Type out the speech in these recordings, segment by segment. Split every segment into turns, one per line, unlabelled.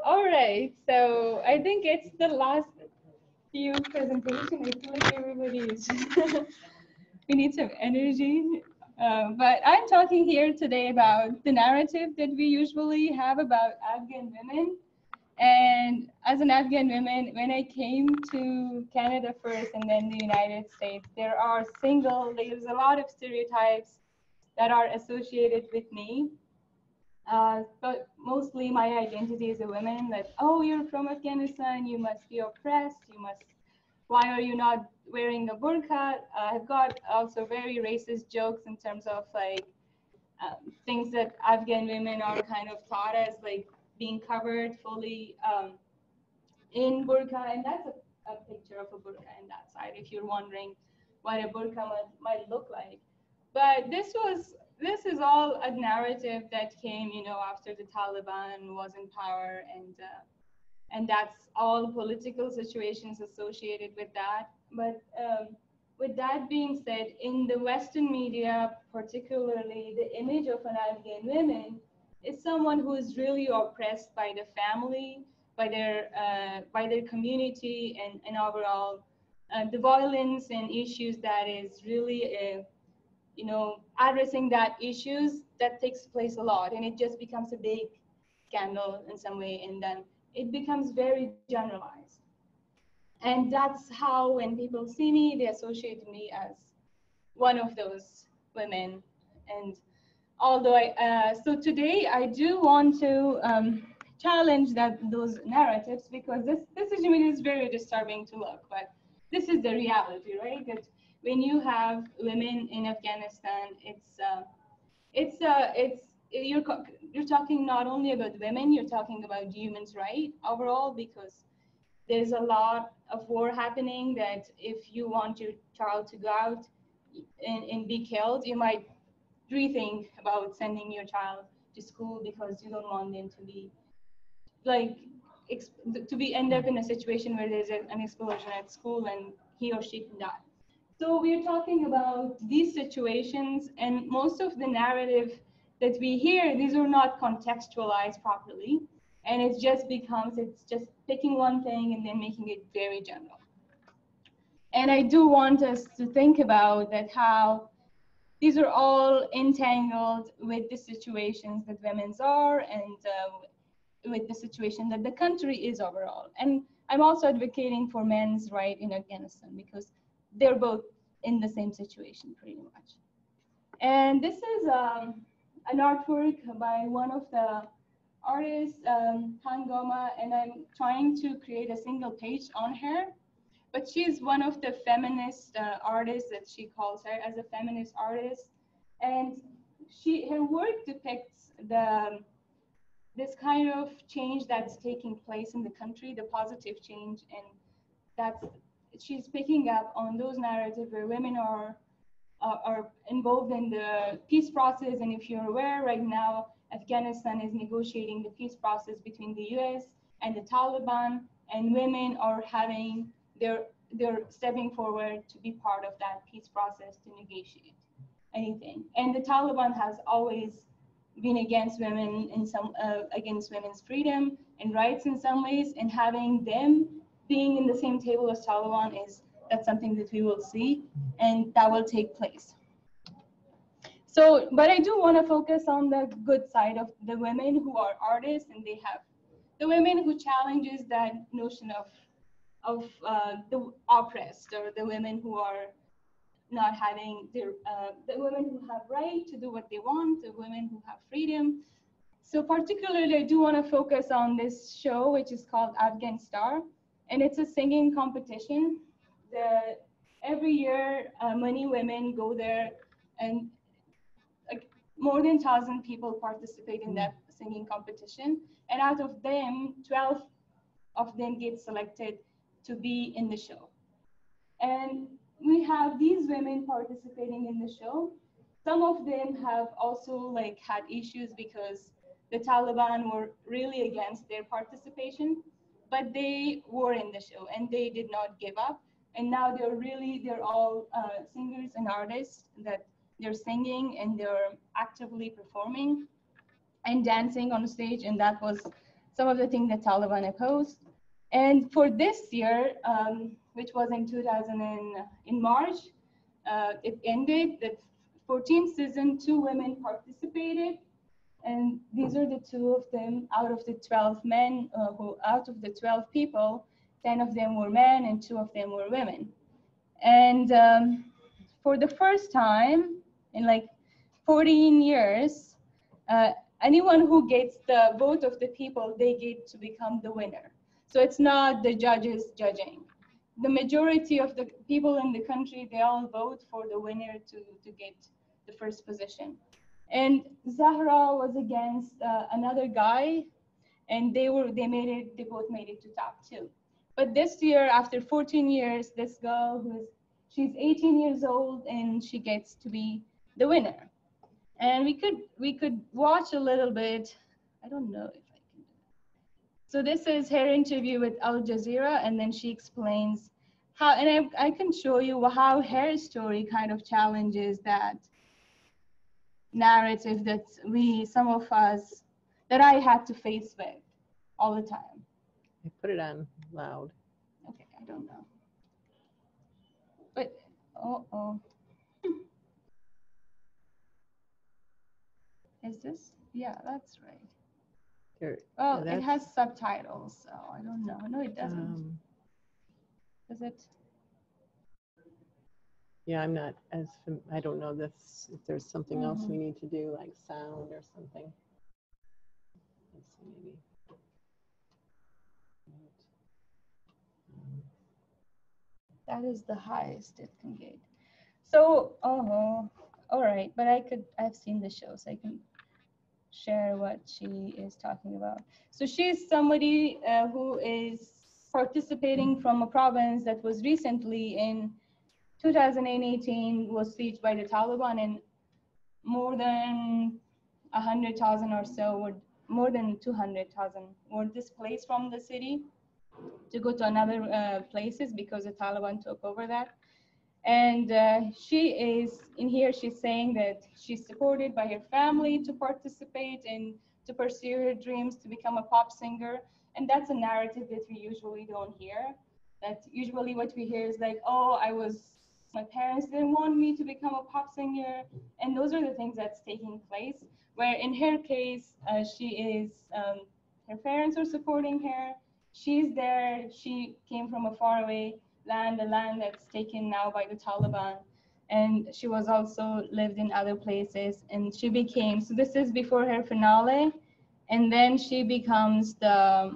All right, so I think it's the last few presentation. I feel like everybody is. We need some energy. But I'm talking here today about the narrative that we usually have about Afghan women. And as an Afghan woman, when I came to Canada first and then the United States, there's a lot of stereotypes that are associated with me. But mostly my identity is a woman that, oh, you're from Afghanistan, you must be oppressed, why are you not wearing a burqa? I've got also very racist jokes in terms of like things that Afghan women are kind of taught as like being covered fully in burqa, and that's a picture of a burqa in that side if you're wondering what a burqa might look like. But this is all a narrative that came, after the Taliban was in power, and that's all political situations associated with that. But with that being said, in the Western media, particularly, the image of an Afghan woman is someone who is really oppressed by the family, by their community, and overall the violence and issues that is really addressing that issues that takes place a lot, and it just becomes a big scandal in some way, and then it becomes very generalized. And that's how when people see me, they associate me as one of those women. And although so today I do want to challenge those narratives, because this is very disturbing to look, but this is the reality, right? That when you have women in Afghanistan, it's you're talking not only about women, you're talking about humans' right overall, because there's a lot of war happening that if you want your child to go out and be killed, you might rethink about sending your child to school because you don't want them to be like end up in a situation where there's an explosion at school and he or she can die. So we're talking about these situations, and most of the narrative that we hear, these are not contextualized properly, and it's just picking one thing and then making it very general. And I do want us to think about that, how these are all entangled with the situations that women's are, and with the situation that the country is overall. And I'm also advocating for men's right in Afghanistan, because they're both in the same situation pretty much. And this is an artwork by one of the artists, Hangoma, and I'm trying to create a single page on her. But she's one of the feminist artists, that she calls her as a feminist artist. And her work depicts this kind of change that's taking place in the country, the positive change, and she's picking up on those narratives where women are involved in the peace process. And if you're aware, right now, Afghanistan is negotiating the peace process between the US and the Taliban, and women are they're stepping forward to be part of that peace process to negotiate anything. And the Taliban has always been against women against women's freedom and rights in some ways, and having them being in the same table as Taliban that's something that we will see, and that will take place. So, but I do want to focus on the good side of the women who are artists, and they have the women who challenges that notion of the oppressed, or the women who are not having the women who have right to do what they want, the women who have freedom. So particularly, I do want to focus on this show, which is called Afghan Star, and it's a singing competition. Every year, many women go there, and more than 1,000 people participate in that singing competition. And out of them, 12 of them get selected to be in the show. And we have these women participating in the show. Some of them have also had issues because the Taliban were really against their participation, but they were in the show and they did not give up. And now they're all singers and artists that they're singing and they're actively performing and dancing on stage. And that was some of the things that Taliban opposed. And for this year, which was in March, it ended. The 14th season, 2 women participated, and these are the 2 of them out of the 12 men. Out of the 12 people, 10 of them were men and 2 of them were women. And for the first time in like 14 years, anyone who gets the vote of the people, they get to become the winner. So it's not the judges judging. The majority of the people in the country, they all vote for the winner to get the first position. And Zahra was against another guy, and they both made it to top 2. But this year, after 14 years, this girl she's 18 years old, and she gets to be the winner. And we could watch a little bit. I don't know if I can do that. So this is her interview with Al Jazeera, and then she explains how, and I can show you how her story kind of challenges that narrative that some of us, that I had to face with all the time.
I put it on loud.
Okay, I don't know. But, oh. Is this? Yeah, that's right.
Here,
well, it has subtitles, so I don't know. No, it doesn't. Does it?
Yeah, I'm not as, I don't know this, if there's something else we need to do, like sound or something. Let's see, maybe.
That is the highest it can get. So, all right, but I've seen the show, so I can share what she is talking about. So she's somebody who is participating from a province that was recently in 2018 was sieged by the Taliban, and more than 100,000 or so, more than 200,000 were displaced from the city to go to another places because the Taliban took over that. And she is in here, she's saying that she's supported by her family to participate and to pursue her dreams to become a pop singer. And that's a narrative that we usually don't hear. That usually what we hear is like, oh, my parents didn't want me to become a pop singer. And those are the things that's taking place. Where in her case, she is, her parents are supporting her. She's there, she came from a faraway land, a land that's taken now by the Taliban. And she was also lived in other places, and she became, so this is before her finale, and then she becomes the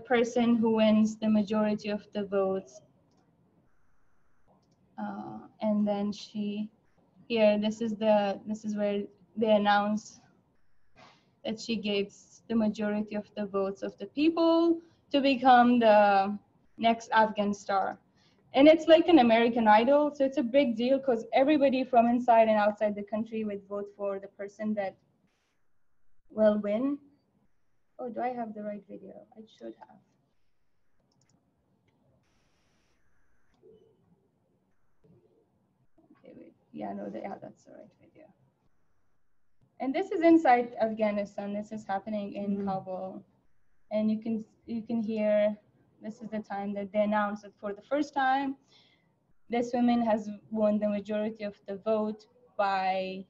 person who wins the majority of the votes. And then this is where they announce that she gets the majority of the votes of the people to become the next Afghan star. And it's like an American Idol, so it's a big deal because everybody from inside and outside the country would vote for the person that will win. Oh, do I have the right video? I should have. Okay, wait. Yeah, no, that's the right video. And this is inside Afghanistan. This is happening in Kabul. And you can hear, this is the time that they announced it for the first time. This woman has won the majority of the vote by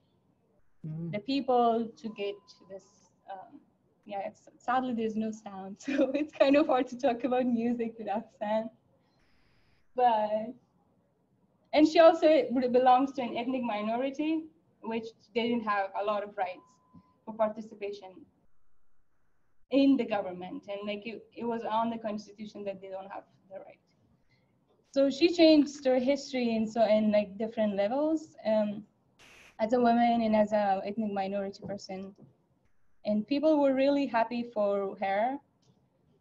the people to get to this. Sadly, there's no sound, so it's kind of hard to talk about music without sound. And she also belongs to an ethnic minority, which didn't have a lot of rights for participation in the government, and like it was on the constitution that they don't have the right. So she changed her history in like different levels, as a woman and as a ethnic minority person, and people were really happy for her,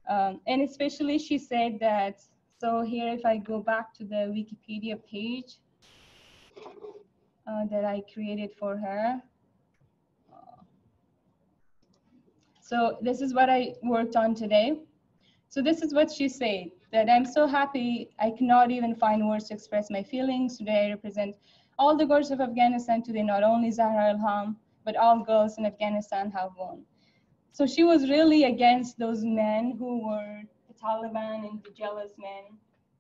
and especially she said that. So here, if I go back to the Wikipedia page that I created for her. So this is what I worked on today. So this is what she said, that I'm so happy I cannot even find words to express my feelings. Today I represent all the girls of Afghanistan. Today not only Zahra Ilham, but all girls in Afghanistan have won. So she was really against those men who were the Taliban and the jealous men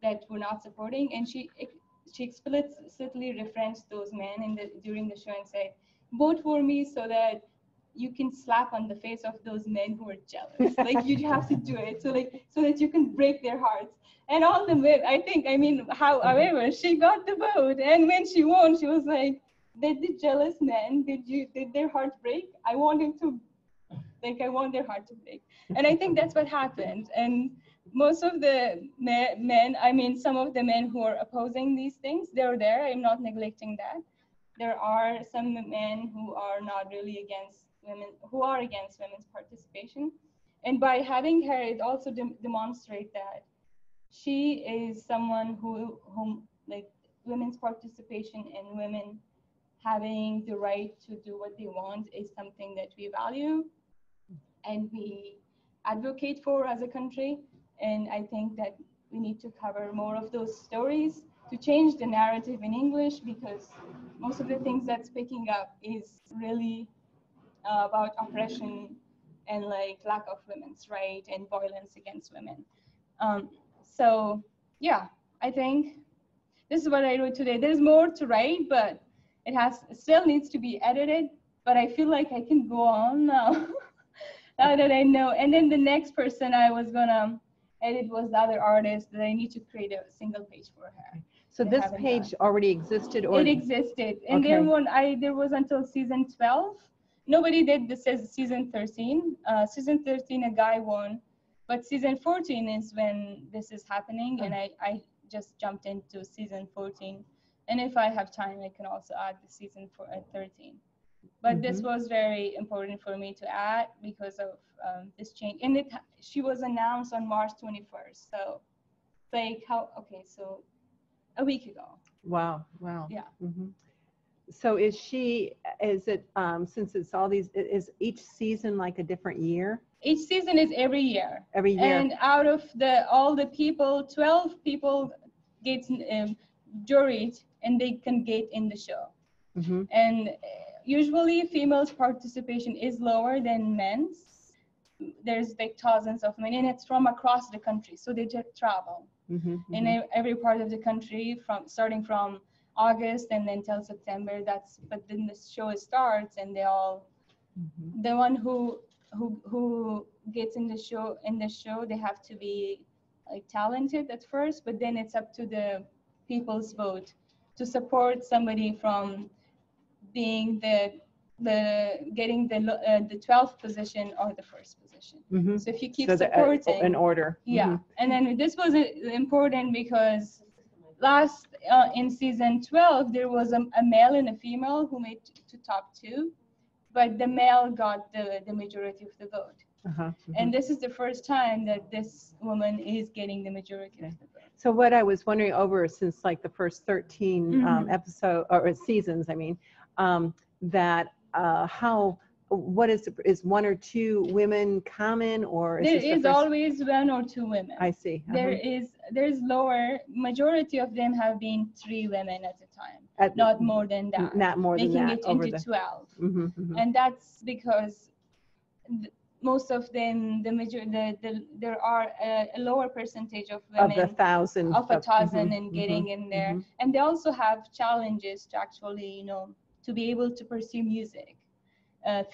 that were not supporting, and she explicitly referenced those men during the show and said, "Vote for me so that you can slap on the face of those men who are jealous. Like you have to do it so that you can break their hearts." And all the men, however, she got the vote, and when she won, she was like, "Did the jealous men did their hearts break? I want him to." Like, I want their heart to break. And I think that's what happened. And most of the men, some of the men who are opposing these things, they're there. I'm not neglecting that. There are some men who are not really against women, who are against women's participation. And by having her, it also demonstrates that she is someone whom like women's participation and women having the right to do what they want is something that we value and we advocate for as a country. And I think that we need to cover more of those stories to change the narrative in English, because most of the things that's picking up is really about oppression and like lack of women's rights and violence against women. So yeah, I think this is what I wrote today. There's more to write, but it still needs to be edited. But I feel like I can go on now. Now that I know. And then the next person I was gonna edit was the other artist that I need to create a single page for her.
So this page already existed, or
it existed, and
okay.
there was until season 12. Nobody did this as season 13. Season 13, a guy won, but season 14 is when this is happening, and I just jumped into season 14. And if I have time, I can also add the season 13. But this was very important for me to add because of this change. And she was announced on March 21st. So like so a week ago.
Wow, wow.
Yeah.
So is it, since it's all these, is each season like a different year?
Each season is every year.
Every year.
And out of all the people, 12 people get juried and they can get in the show. And usually females' participation is lower than men's. There's like thousands of men, and it's from across the country, so they just travel in every part of the country, starting from August and then till September. But then the show starts, and they all the one who gets in the show they have to be like talented at first, but then it's up to the people's vote to support somebody from being getting the 12th position or the first position. So if you keep supporting
in order.
And then this was important because last in season 12 there was a male and a female who made to top 2, but the male got the majority of the vote. And this is the first time that this woman is getting the majority of the vote.
So what I was wondering since like the first 13 episode or seasons, that what is one or two women common, or
there is always one or two women.
I see.
There's lower majority of them have been 3 women at a time, not more than that.
Not more than that.
Making it into 12, and that's because most of them, there are a lower percentage of women
of 1,000
and getting in there, and they also have challenges to actually, to be able to pursue music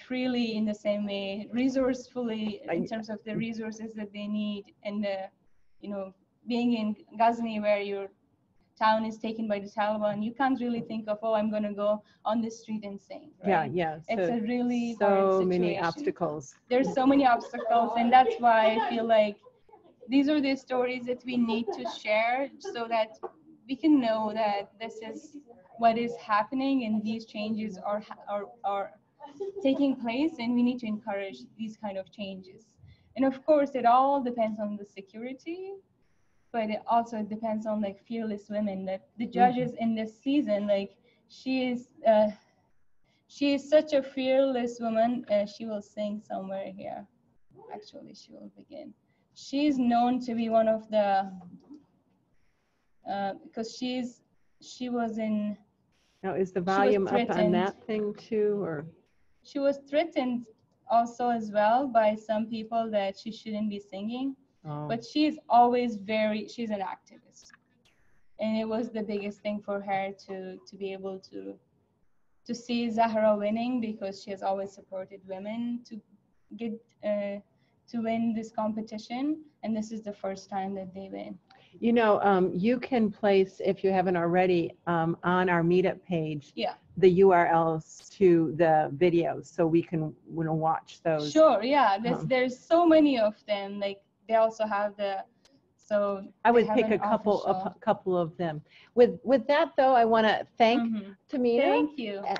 freely in the same way, resourcefully in terms of the resources that they need, and being in Ghazni where your town is taken by the Taliban, you can't really think of, I'm going to go on the street and sing. Right?
Yeah.
It's a really
so
hard situation.
many obstacles.
There's so many obstacles, and that's why I feel like these are the stories that we need to share so that we can know that this is what is happening and these changes are taking place, and we need to encourage these kind of changes. And of course, it all depends on the security, but it also depends on like fearless women. That the judges in this season, like she is such a fearless woman. She will sing somewhere here. Actually, she will begin. She is known to be one of the because she was in.
Now, is the volume up on that thing too, or?
She was threatened also as well by some people that she shouldn't be singing.
Oh.
But she's always she's an activist. And it was the biggest thing for her to be able to see Zahra winning, because she has always supported women to get to win this competition, and this is the first time that they win.
You know, you can place, if you haven't already, on our meetup page,
Yeah.
the URLs to the videos, so we can watch those.
Sure, yeah. There's so many of them. Like they also have so
I would
they have
pick a
an
couple
official-
of them. With that though, I want to thank Tahmina.
Thank you.
Yeah.